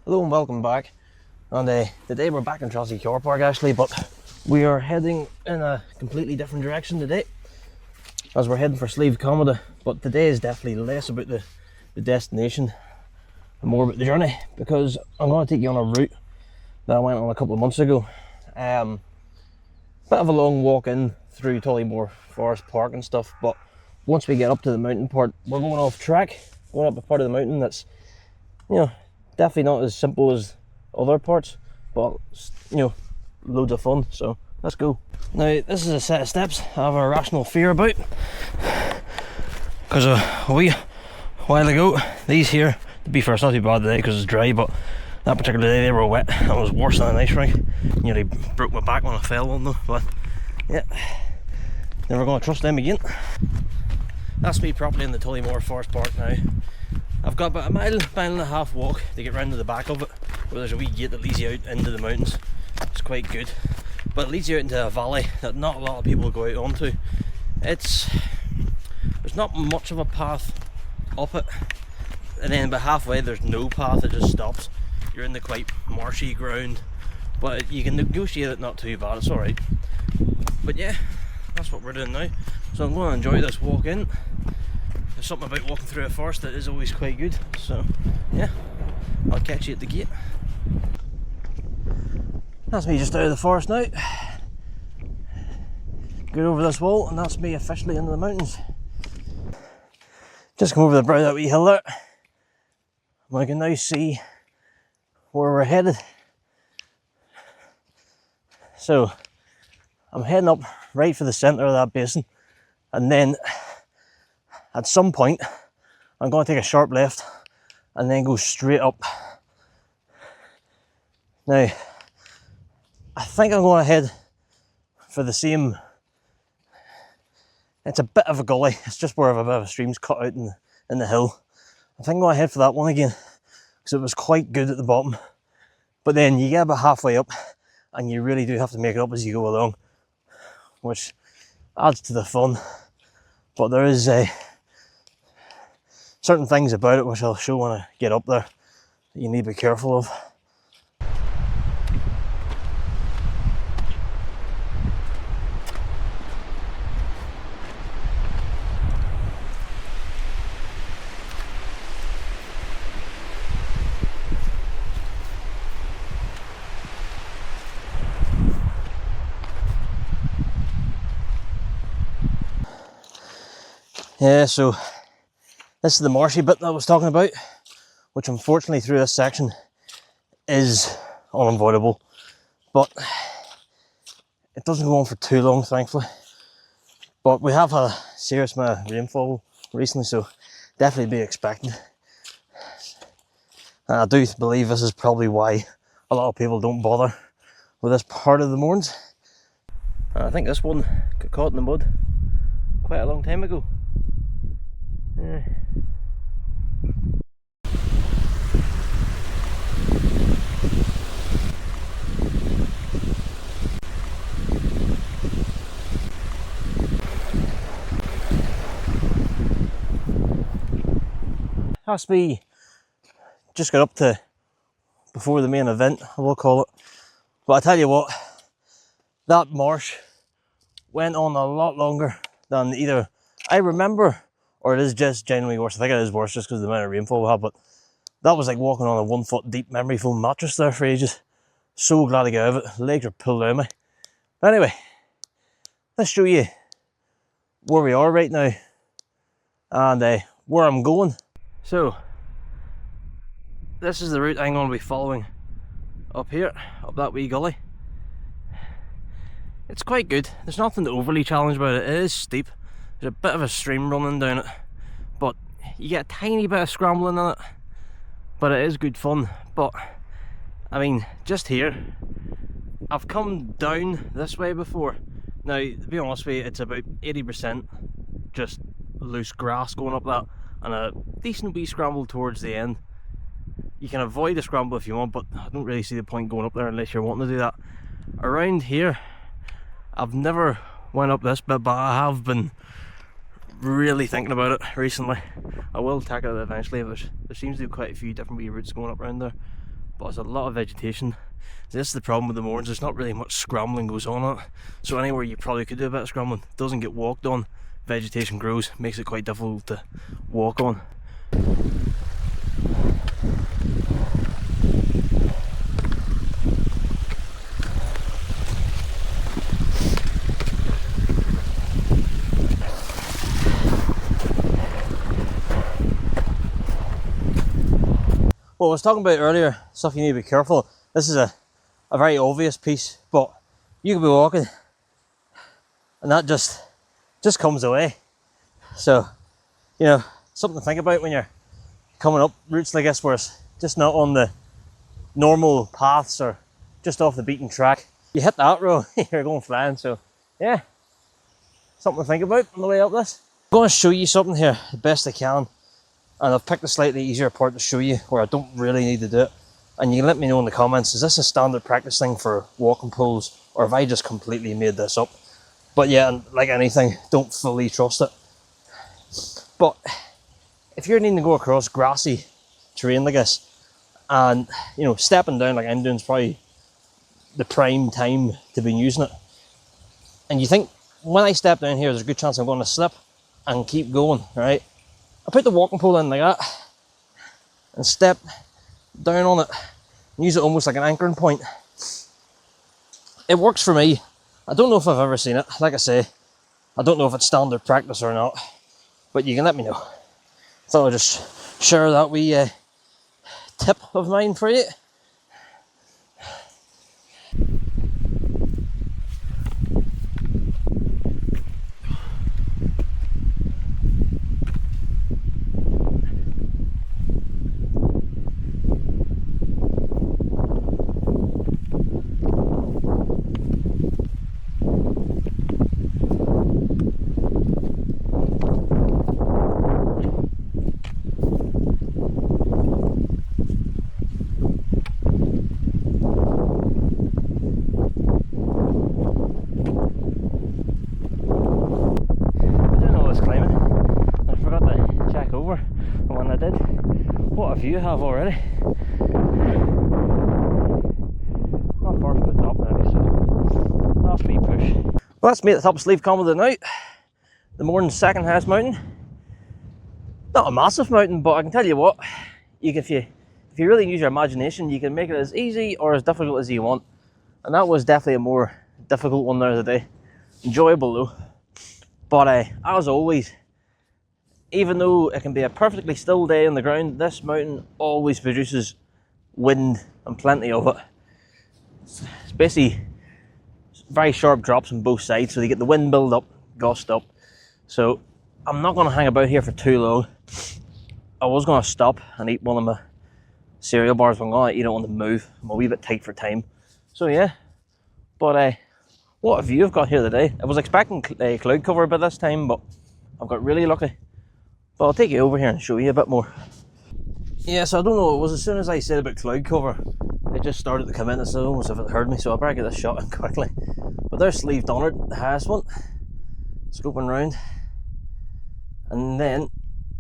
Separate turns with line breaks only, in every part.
Hello and welcome back. And today we're back in Trassey Car Park actually, but we are heading in a completely different direction today, as we're heading for Slieve, Commedagh. But today is definitely less about the destination and more about the journey, because I'm going to take you on a route that I went on a couple of months ago. Bit of a long walk in through Tollymore Forest Park and stuff, but once we get up to the mountain part, we're going off track, going up a part of the mountain that's, you know, definitely not as simple as other parts, but, you know, loads of fun. So let's go. Now this is a set of steps I have a rational fear about, because a wee while ago, these here, to be fair, it's not too bad today because it's dry, but that particular day they were wet and it was worse than an ice rink. Nearly broke my back when I fell on them, but yeah, never going to trust them again. That's me properly in the Tollymore Forest Park now. I've got about a mile and a half walk to get round to the back of it, where there's a wee gate that leads you out into the mountains. It's quite good, but it leads you out into a valley that not a lot of people go out onto. There's not much of a path up it, and then about halfway there's no path, it just stops. You're in the quite marshy ground, but you can negotiate it not too bad, it's alright. But yeah, that's what we're doing now. So I'm going to enjoy this walk in. There's something about walking through a forest that is always quite good, so yeah, I'll catch you at the gate. That's me just out of the forest now. Get over this wall and that's me officially into the mountains. Just come over the brow of that wee hill there. I can now see where we're headed. So I'm heading up right for the centre of that basin, and then at some point I'm going to take a sharp left and then go straight up. Now I think I'm going to head for the same, it's a bit of a gully, it's just where a bit of a stream's cut out in the hill. I think I'm going to head for that one again, because it was quite good at the bottom, but then you get about halfway up and you really do have to make it up as you go along, which adds to the fun. But there is certain things about it which I'll show when I get up there that you need to be careful of. Yeah, so this is the marshy bit that I was talking about, which unfortunately through this section is unavoidable, but it doesn't go on for too long, thankfully. But we have had a serious amount of rainfall recently, so definitely be expected. And I do believe this is probably why a lot of people don't bother with this part of the Mournes. And I think this one got caught in the mud quite a long time ago. Yeah. Has to be just got up to before the main event, I will call it. But I tell you what, that marsh went on a lot longer than either I remember, or it is just genuinely worse. I think it is worse just because of the amount of rainfall we had, but that was like walking on a 1 foot deep memory foam mattress there for ages. So glad to get out of it. Legs are pulled out of me. But anyway, let's show you where we are right now and where I'm going. So, this is the route I'm going to be following up here, up that wee gully. It's quite good. There's nothing overly challenging about it. It is steep. There's a bit of a stream running down it, but you get a tiny bit of scrambling in it, but it is good fun. But I mean, just here, I've come down this way before. Now, to be honest with you, it's about 80% just loose grass going up that, and a decent wee scramble towards the end. You can avoid a scramble if you want, but I don't really see the point going up there unless you're wanting to do that. Around here, I've never went up this bit, but I have been really thinking about it recently. I will tackle it eventually. There seems to be quite a few different wee routes going up around there, but there's a lot of vegetation. This is the problem with the Mournes, there's not really much scrambling goes on it. So anywhere you probably could do a bit of scrambling doesn't get walked on. Vegetation grows, makes it quite difficult to walk on. Well, I was talking about earlier, stuff you need to be careful. This is a very obvious piece, but you could be walking and that just comes away. So, you know, something to think about when you're coming up routes like this where it's just not on the normal paths or just off the beaten track. You hit that row, you're going flying. So yeah, something to think about on the way up this. I'm going to show you something here the best I can, and I've picked a slightly easier part to show you where I don't really need to do it. And you can let me know in the comments, is this a standard practice thing for walking poles, or have I just completely made this up? But yeah, and like anything, don't fully trust it. But if you're needing to go across grassy terrain like this, and you know, stepping down like I'm doing is probably the prime time to be using it, and you think, when I step down here, there's a good chance I'm going to slip and keep going, right? I put the walking pole in like that, and step down on it, and use it almost like an anchoring point. It works for me. I don't know if I've ever seen it. Like I say, I don't know if it's standard practice or not, but you can let me know. Thought I'd just share that wee tip of mine for you. What a view you have already. Not far from the top now, so last wee push. Well, that's me at the top of Slieve Commedagh now. The Mournes' second highest mountain. Not a massive mountain, but I can tell you what, if you really use your imagination, you can make it as easy or as difficult as you want. And that was definitely a more difficult one there today. Enjoyable though. But as always, even though it can be a perfectly still day on the ground, this mountain always produces wind and plenty of it. It's basically very sharp drops on both sides, so you get the wind build up, gust up. So I'm not going to hang about here for too long. I was going to stop and eat one of my cereal bars, but I'm going to eat it on the move. I'm a wee bit tight for time. So yeah, but what a view I've got here today. I was expecting cloud cover by this time, but I've got really lucky. But I'll take you over here and show you a bit more. Yeah, so I don't know, it was as soon as I said about cloud cover, it just started to come in. It's almost as if it heard me, so I better get this shot in quickly. But there's Slieve Donard, the highest one, scoping round. And then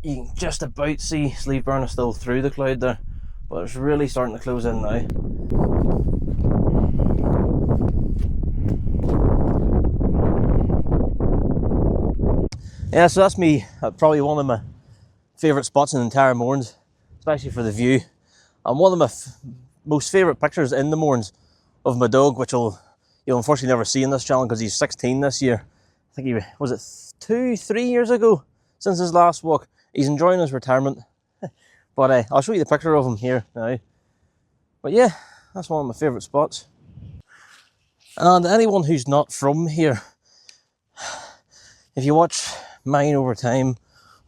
you can just about see Slieve Burn still through the cloud there, but it's really starting to close in now. Yeah, so that's me at probably one of my favourite spots in the entire Mournes, especially for the view. And one of my most favourite pictures in the Mournes of my dog, which you'll unfortunately never see in this channel because he's 16 this year. I think he was it 2-3 years ago since his last walk. He's enjoying his retirement. But I'll show you the picture of him here now. But yeah, that's one of my favourite spots. And anyone who's not from here, if you watch mine over time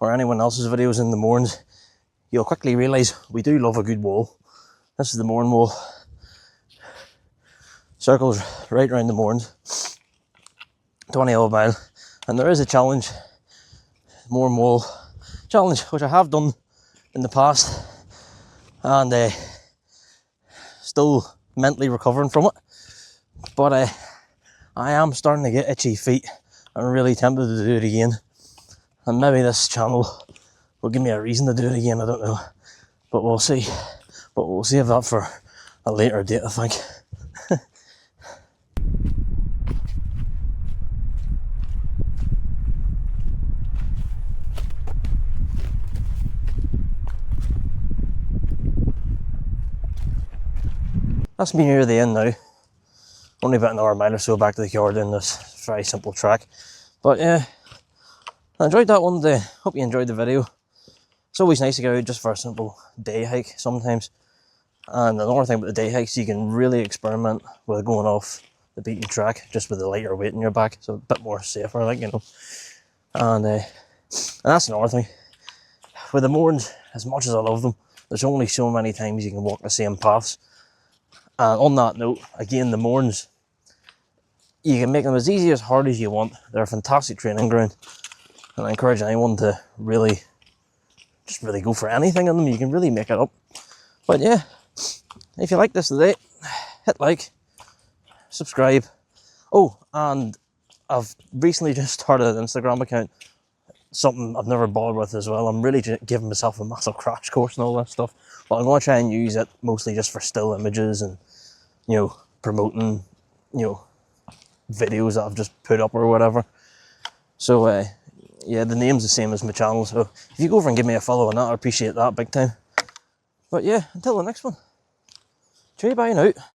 or anyone else's videos in the Mournes, you'll quickly realise we do love a good wall. This is the Mourne wall. Circles right around the Mournes. 20 odd mile. And there is a challenge, Mourne wall challenge, which I have done in the past, and still mentally recovering from it. But I am starting to get itchy feet. I'm really tempted to do it again. And maybe this channel will give me a reason to do it again, I don't know. But we'll see. But we'll save that for a later date, I think. That's me near the end now. Only about an hour mile or so back to the yard in this very simple track. But yeah, I enjoyed that one day. Hope you enjoyed the video. It's always nice to go out just for a simple day hike sometimes. And another thing about the day hikes, you can really experiment with going off the beaten track just with a lighter weight in your back. So a bit more safer, like, you know. And that's another thing. With the Mournes, as much as I love them, there's only so many times you can walk the same paths. And on that note, again, the Mournes, you can make them as easy as hard as you want. They're a fantastic training ground. And I encourage anyone to really go for anything on them. You can really make it up. But yeah, if you like this today, hit like, subscribe. Oh, and I've recently just started an Instagram account. Something I've never bothered with as well. I'm really giving myself a massive crash course and all that stuff. But I'm going to try and use it mostly just for still images and, you know, promoting, you know, videos that I've just put up or whatever. So yeah, the name's the same as my channel, so if you go over and give me a follow on that, I appreciate that big time. But yeah, until the next one, cheerio, bye now.